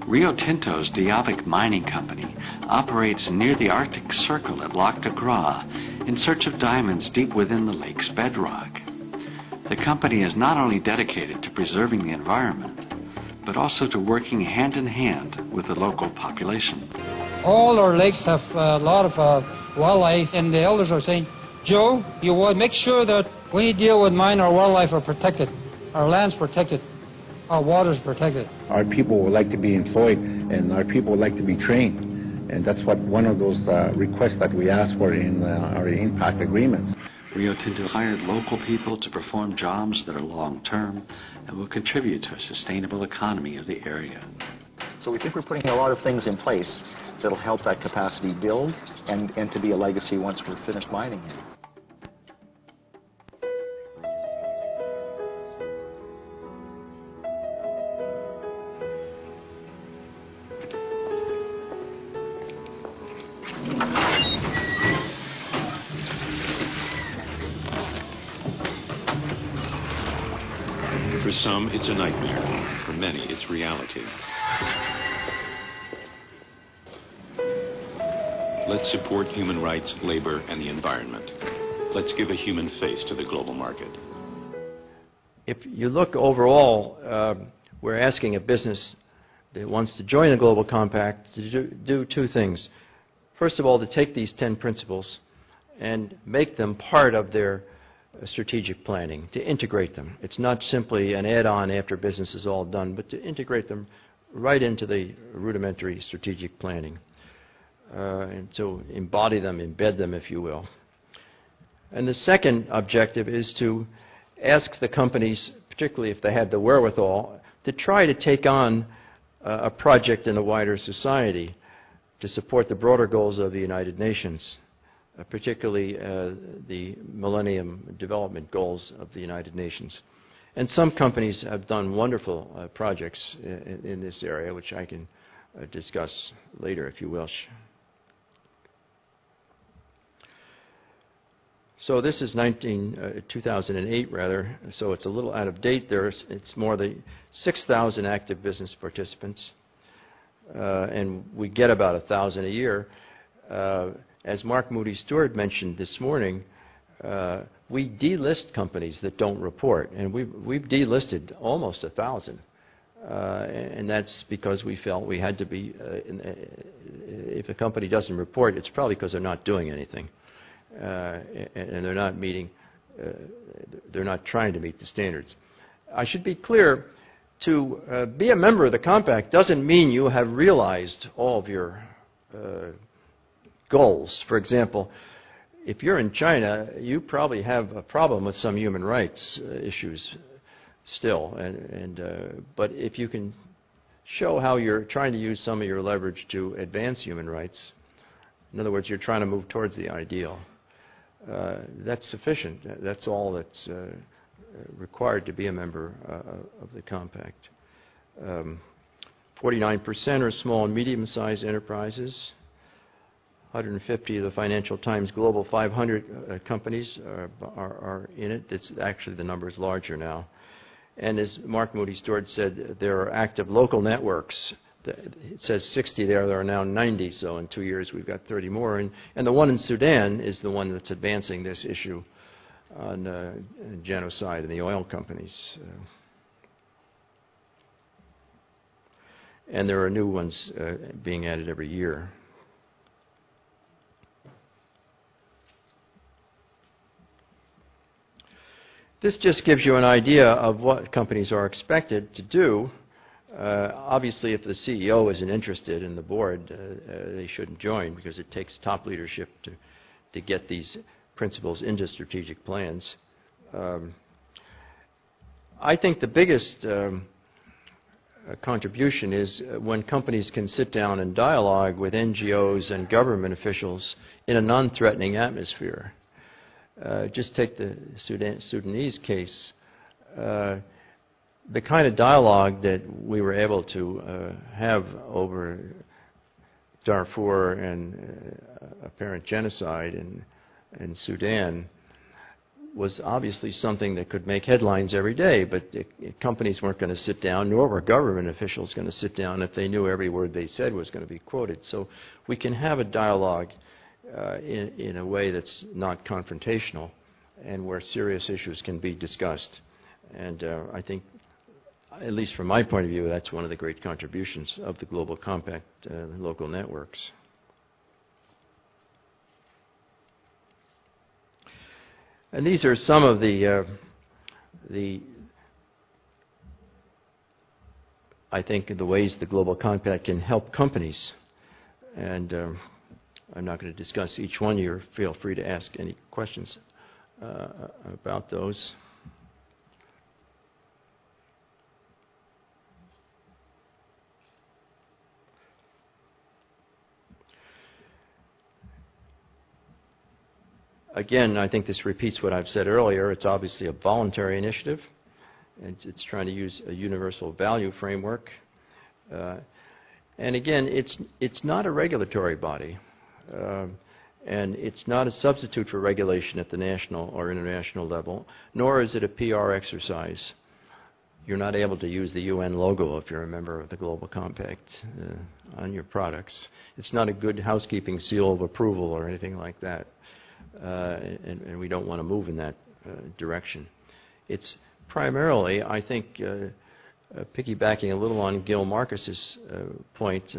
Rio Tinto's Diavik Mining Company operates near the Arctic Circle at Lac de Gras in search of diamonds deep within the lake's bedrock. The company is not only dedicated to preserving the environment, but also to working hand in hand with the local population. All our lakes have a lot of wildlife, and the elders are saying, Joe, you would make sure that when you deal with mine, our wildlife are protected, our land's protected, our water's protected. Our people would like to be employed, and our people would like to be trained. And that's what one of those requests that we asked for in our impact agreements. Rio Tinto hired local people to perform jobs that are long-term and will contribute to a sustainable economy of the area. So we think we're putting a lot of things in place that'll help that capacity build and to be a legacy once we're finished mining here. For some, it's a nightmare. For many, it's reality. Let's support human rights, labor, and the environment. Let's give a human face to the global market. If you look overall, we're asking a business that wants to join the Global Compact to do two things. First of all, to take these 10 principles and make them part of their strategic planning, to integrate them. It's not simply an add-on after business is all done, but to integrate them right into the rudimentary strategic planning. And to embody them, embed them, if you will. And the second objective is to ask the companies, particularly if they had the wherewithal, to try to take on a project in the wider society to support the broader goals of the United Nations, particularly the Millennium Development Goals of the United Nations. And some companies have done wonderful projects in this area, which I can discuss later, if you wish. So this is 2008, rather, so it's a little out of date. It's more than 6,000 active business participants, and we get about 1,000 a year. As Mark Moody Stewart mentioned this morning, we delist companies that don't report, and we've delisted almost 1,000. And that's because we felt we had to be, if a company doesn't report, it's probably because they're not doing anything. And they're not meeting, they're not trying to meet the standards. I should be clear, to be a member of the Compact doesn't mean you have realized all of your goals. For example, if you're in China, you probably have a problem with some human rights issues still. But if you can show how you're trying to use some of your leverage to advance human rights, in other words, you're trying to move towards the ideal, that's sufficient. That's all that's required to be a member of the Compact. 49% are small and medium-sized enterprises. 150 of the Financial Times Global 500 companies are in it. It's actually, the number is larger now. And as Mark Moody Stewart said, there are active local networks. It says 60 there. There are now 90, so in 2 years we've got 30 more. And the one in Sudan is the one that's advancing this issue on genocide and the oil companies. And there are new ones being added every year. This just gives you an idea of what companies are expected to do. Obviously, if the CEO isn't interested in the board, they shouldn't join, because it takes top leadership to get these principles into strategic plans. I think the biggest contribution is when companies can sit down and dialogue with NGOs and government officials in a non-threatening atmosphere. Just take the Sudanese case. The kind of dialogue that we were able to have over Darfur and apparent genocide in Sudan was obviously something that could make headlines every day, but companies weren't going to sit down, nor were government officials going to sit down if they knew every word they said was going to be quoted. So we can have a dialogue in a way that's not confrontational and where serious issues can be discussed. And I think, at least from my point of view, that's one of the great contributions of the Global Compact local networks. And these are some of the I think, the ways the Global Compact can help companies. And I'm not going to discuss each one here. Feel free to ask any questions about those. Again, I think this repeats what I've said earlier. It's obviously a voluntary initiative. It's trying to use a universal value framework. And again, it's not a regulatory body. And it's not a substitute for regulation at the national or international level, nor is it a PR exercise. You're not able to use the UN logo if you're a member of the Global Compact on your products. It's not a good housekeeping seal of approval or anything like that. And we don't want to move in that direction. It's primarily, I think, piggybacking a little on Gil Marcus's point,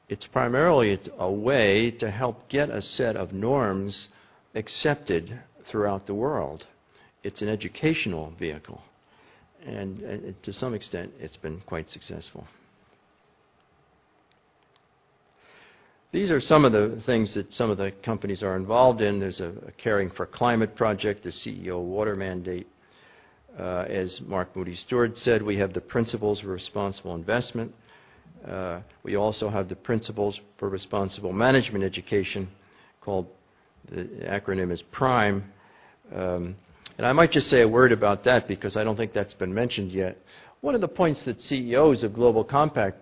it's primarily a way to help get a set of norms accepted throughout the world. It's an educational vehicle, and to some extent it's been quite successful. These are some of the things that some of the companies are involved in. There's a Caring for Climate project, the CEO Water Mandate. As Mark Moody Stewart said, we have the Principles for Responsible Investment. We also have the Principles for Responsible Management Education, called, the acronym is PRIME. And I might just say a word about that because I don't think that's been mentioned yet. One of the points that CEOs of Global Compact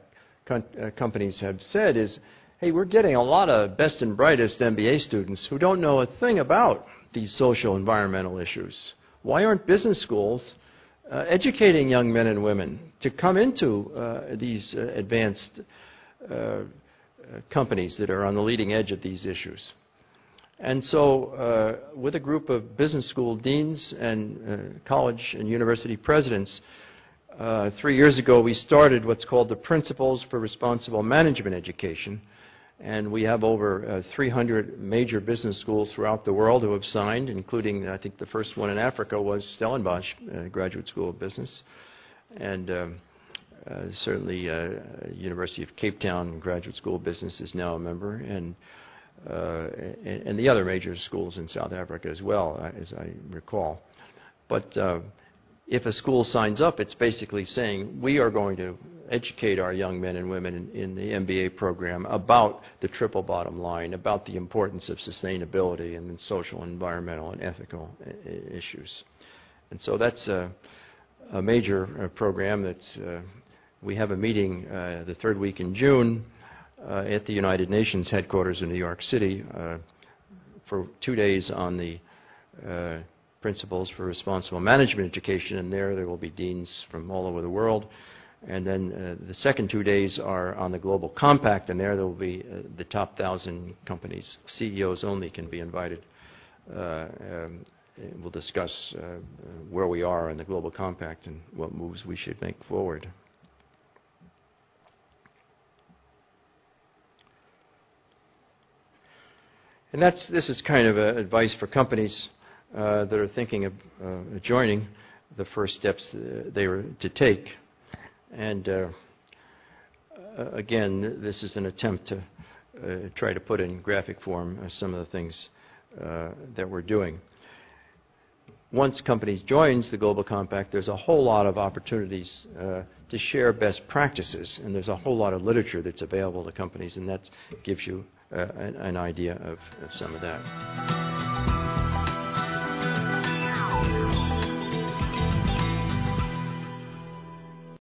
companies have said is, hey, we're getting a lot of best and brightest MBA students who don't know a thing about these social environmental issues. Why aren't business schools educating young men and women to come into these advanced companies that are on the leading edge of these issues? And so with a group of business school deans and college and university presidents, 3 years ago we started what's called the Principles for Responsible Management Education. And we have over 300 major business schools throughout the world who have signed, including, I think, the first one in Africa was Stellenbosch Graduate School of Business. And certainly University of Cape Town Graduate School of Business is now a member, and the other major schools in South Africa as well, as I recall. But if a school signs up, it's basically saying, we are going to educate our young men and women in the MBA program about the triple bottom line, about the importance of sustainability and social, environmental, and ethical issues. And so that's a major program. That's we have a meeting the third week in June at the United Nations headquarters in New York City for 2 days on the Principles for Responsible Management Education, and there will be deans from all over the world. And then the second 2 days are on the Global Compact, and there will be the top 1,000 companies. CEOs only can be invited. We'll discuss where we are in the Global Compact and what moves we should make forward. And this is kind of advice for companies that are thinking of joining, the first steps they were to take. And again, this is an attempt to try to put in graphic form some of the things that we're doing. Once companies joins the Global Compact, there's a whole lot of opportunities to share best practices, and there's a whole lot of literature that's available to companies, and that gives you an idea of some of that.